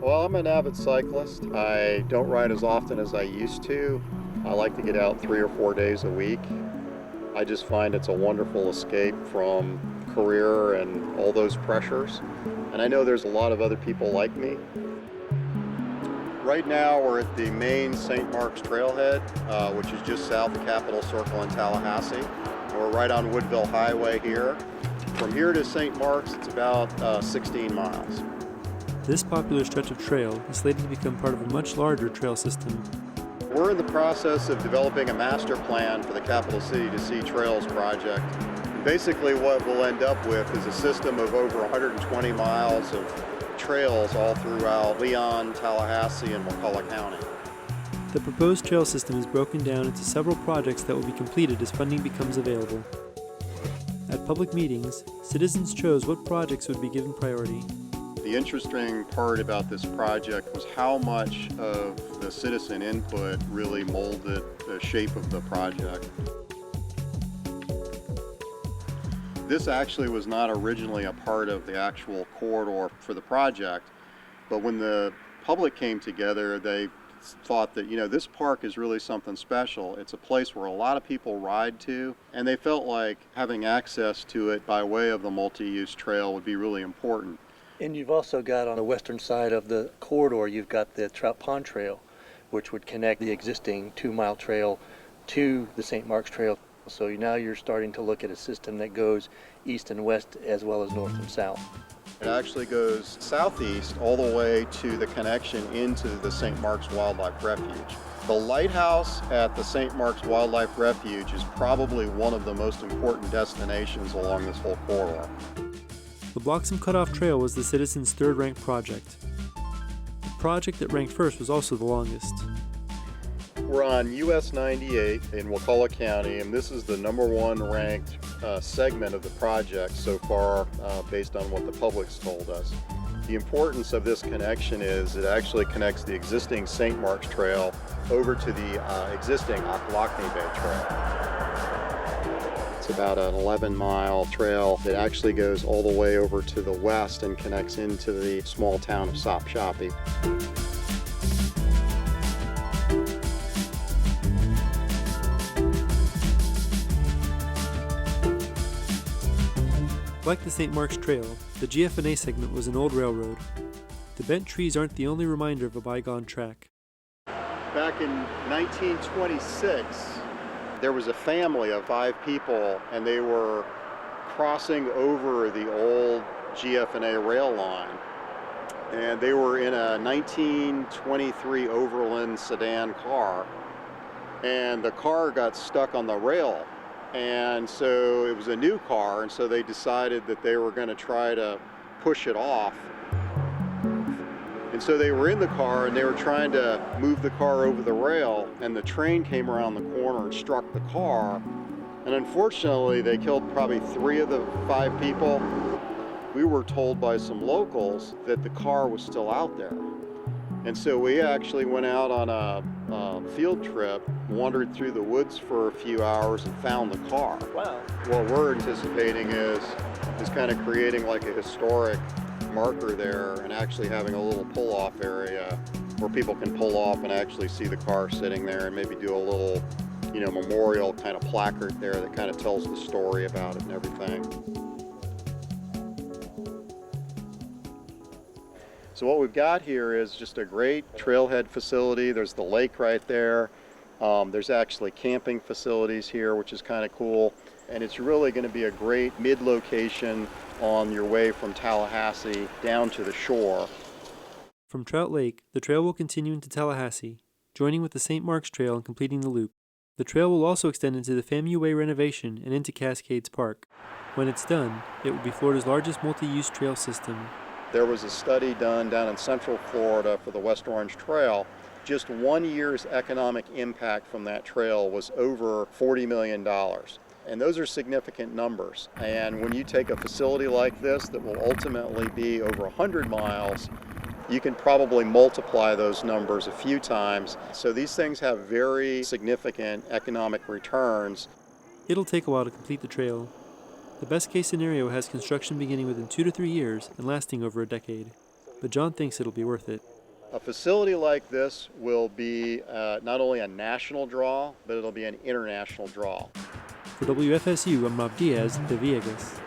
Well, I'm an avid cyclist. I don't ride as often as I used to. I like to get out 3 or 4 days a week. I just find it's a wonderful escape from career and all those pressures. And I know there's a lot of other people like me. Right now we're at the main St. Mark's Trailhead, which is just south of Capitol Circle in Tallahassee. We're right on Woodville Highway here. From here to St. Mark's, it's about 16 miles. This popular stretch of trail is slated to become part of a much larger trail system. We're in the process of developing a master plan for the Capital City to Sea Trails project. Basically what we'll end up with is a system of over 120 miles of trails all throughout Leon, Tallahassee, and Wakulla County. The proposed trail system is broken down into several projects that will be completed as funding becomes available. At public meetings, citizens chose what projects would be given priority. The interesting part about this project was how much of the citizen input really molded the shape of the project. This actually was not originally a part of the actual corridor for the project, but when the public came together, they thought that, this park is really something special. It's a place where a lot of people ride to, and they felt like having access to it by way of the multi-use trail would be really important. And you've also got on the western side of the corridor, you've got the Trout Pond Trail, which would connect the existing 2-mile trail to the St. Mark's Trail. So now you're starting to look at a system that goes east and west as well as north and south. It actually goes southeast all the way to the connection into the St. Mark's Wildlife Refuge. The lighthouse at the St. Mark's Wildlife Refuge is probably one of the most important destinations along this whole corridor. The Bloxham Cutoff Trail was the citizens' third-ranked project. The project that ranked first was also the longest. We're on US 98 in Wakulla County, and this is the #1 ranked segment of the project so far based on what the public's told us. The importance of this connection is it actually connects the existing St. Mark's Trail over to the existing Ochlockonee Bay Trail. It's about an 11-mile trail that actually goes all the way over to the west and connects into the small town of Sopchoppy. Like the St. Mark's Trail, the GF&A segment was an old railroad. The bent trees aren't the only reminder of a bygone track. Back in 1926, there was a family of 5 people, and they were crossing over the old GF&A rail line. And they were in a 1923 Overland sedan car, and the car got stuck on the rail. And so it was a new car, and so they decided that they were going to try to push it off. And so they were in the car and they were trying to move the car over the rail, and the train came around the corner and struck the car. And unfortunately, they killed probably 3 of the 5 people. We were told by some locals that the car was still out there. And so we actually went out on a field trip, wandered through the woods for a few hours and found the car. Wow. What we're anticipating is kind of creating like a historic marker there and actually having a little pull-off area where people can pull off and actually see the car sitting there and maybe do a little, memorial kind of placard there that kind of tells the story about it and everything. So what we've got here is just a great trailhead facility. There's the lake right there. There's actually camping facilities here, which is kind of cool. And it's really going to be a great mid-location on your way from Tallahassee down to the shore. From Trout Lake, the trail will continue into Tallahassee, joining with the St. Mark's Trail and completing the loop. The trail will also extend into the FAMU Way renovation and into Cascades Park. When it's done, it will be Florida's largest multi-use trail system. There was a study done down in Central Florida for the West Orange Trail. Just 1 year's economic impact from that trail was over $40 million. And those are significant numbers. And when you take a facility like this that will ultimately be over 100 miles, you can probably multiply those numbers a few times. So these things have very significant economic returns. It'll take a while to complete the trail. The best-case scenario has construction beginning within 2 to 3 years and lasting over a decade. But John thinks it'll be worth it. A facility like this will be not only a national draw, but it'll be an international draw. For WFSU, I'm Rob Diaz, de Villegas.